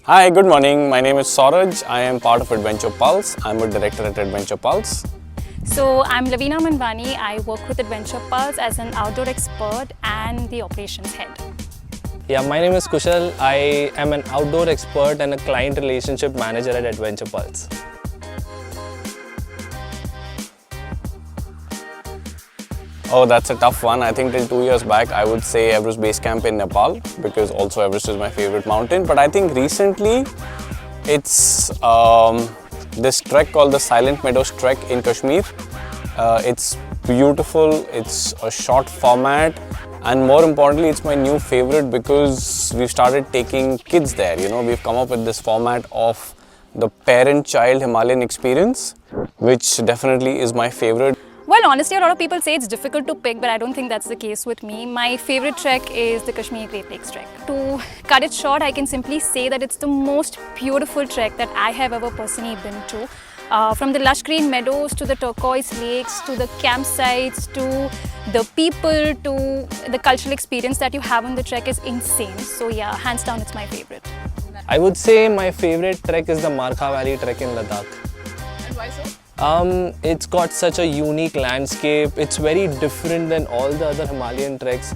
Hi, good morning. My name is Sauraj. I am part of Adventure Pulse. I'm a director at Adventure Pulse. So I'm Lavina Manvani. I work with Adventure Pulse as an outdoor expert and the operations head. Yeah, my name is Kushal. I am an outdoor expert and a client relationship manager at Adventure Pulse. Oh, that's a tough one. I think till 2 years back, I would say Everest Base Camp in Nepal because also Everest is my favorite mountain. But I think recently it's this trek called the Silent Meadows Trek in Kashmir. It's beautiful, it's a short format, and more importantly, it's my new favorite because we've started taking kids there. You know, we've come up with this format of the parent-child Himalayan experience, which definitely is my favorite. Well, honestly, a lot of people say it's difficult to pick, but I don't think that's the case with me. My favorite trek is the Kashmir Great Lakes trek. To cut it short, I can simply say that it's the most beautiful trek that I have ever personally been to. From the lush green meadows to the turquoise lakes to the campsites to the people to the cultural experience that you have on the trek is insane. So yeah, hands down, it's my favorite. I would say my favorite trek is the Markha Valley trek in Ladakh. And why so? It's got such a unique landscape. It's very different than all the other Himalayan treks.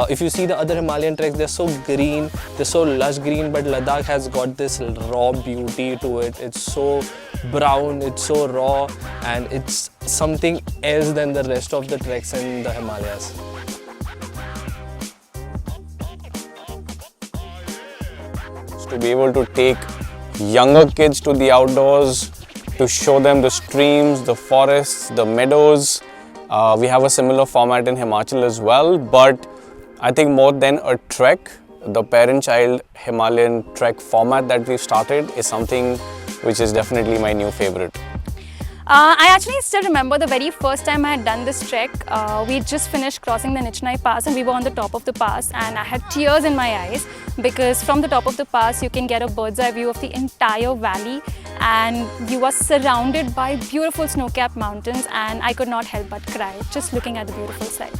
If you see the other Himalayan treks, they're so green, they're so lush green, but Ladakh has got this raw beauty to it. It's so brown, it's so raw, and it's something else than the rest of the treks in the Himalayas. To be able to take younger kids to the outdoors, to show them the streams, the forests, the meadows. We have a similar format in Himachal as well, but I think more than a trek, the parent-child Himalayan trek format that we've started is something which is definitely my new favorite. I actually still remember the very first time I had done this trek. We just finished crossing the Nichnai Pass and we were on the top of the pass, and I had tears in my eyes because from the top of the pass you can get a bird's eye view of the entire valley and you are surrounded by beautiful snow-capped mountains, and I could not help but cry just looking at the beautiful sight.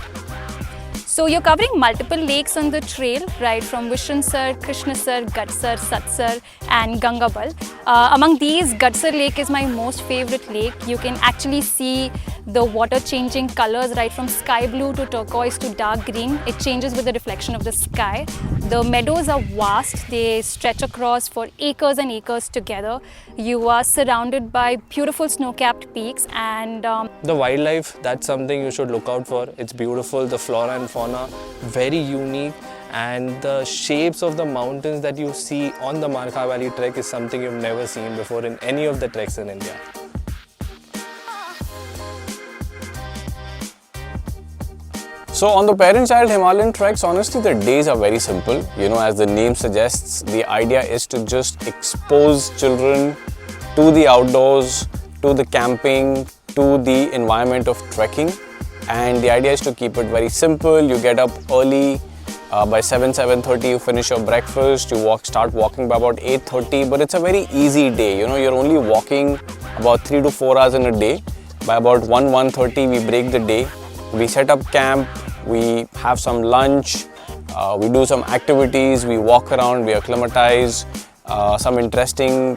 So you're covering multiple lakes on the trail, right from Vishansar, Krishnasar, Gadsar, Satsar and Gangabal. Among these, Gadsar Lake is my most favorite lake. You can actually see the water changing colors right from sky blue to turquoise to dark green. It changes with the reflection of the sky. The meadows are vast. They stretch across for acres and acres together. You are surrounded by beautiful snow-capped peaks and The wildlife, that's something you should look out for. It's beautiful, the flora and fauna, very unique, and the shapes of the mountains that you see on the Markha Valley trek is something you've never seen before in any of the treks in India. So on the parent-child Himalayan treks, honestly the days are very simple. You know, as the name suggests, the idea is to just expose children to the outdoors, to the camping, to the environment of trekking. And the idea is to keep it very simple. You get up early, by 7:30 you finish your breakfast, you start walking by about 8:30, but it's a very easy day. You know, you're only walking about 3 to 4 hours in a day. By about 1:30 we break the day. We set up camp, we have some lunch, we do some activities, we walk around, we acclimatize, some interesting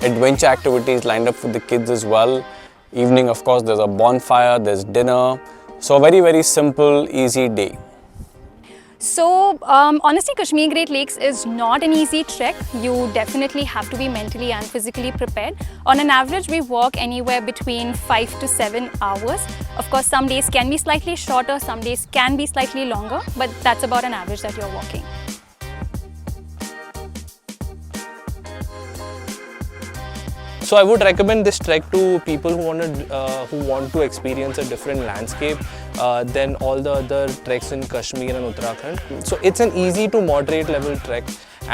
adventure activities lined up for the kids as well. Evening, of course, there's a bonfire, there's dinner. So a very, very simple, easy day. So honestly, Kashmir Great Lakes is not an easy trek. You definitely have to be mentally and physically prepared. On an average, we walk anywhere between 5 to 7 hours. Of course, some days can be slightly shorter, some days can be slightly longer, but that's about an average that you're walking. So I would recommend this trek to people who want to experience a different landscape than all the other treks in Kashmir and Uttarakhand. So it's an easy to moderate level trek,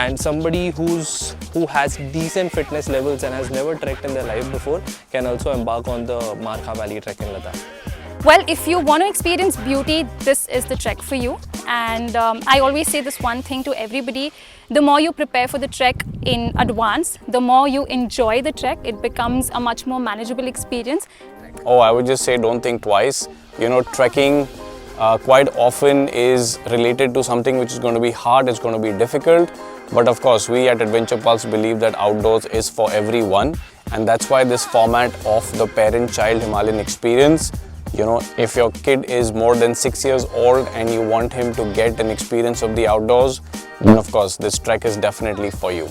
and somebody who has decent fitness levels and has never trekked in their life before can also embark on the Markha Valley trek in Ladakh. Well, if you want to experience beauty, this is the trek for you. And I always say this one thing to everybody: the more you prepare for the trek in advance, the more you enjoy the trek. It becomes a much more manageable experience. Oh, I would just say don't think twice. You know, trekking quite often is related to something which is going to be hard, it's going to be difficult. But of course, we at Adventure Pulse believe that outdoors is for everyone, and that's why this format of the parent-child Himalayan experience. You know, if your kid is more than 6 years old and you want him to get an experience of the outdoors, then of course this trek is definitely for you.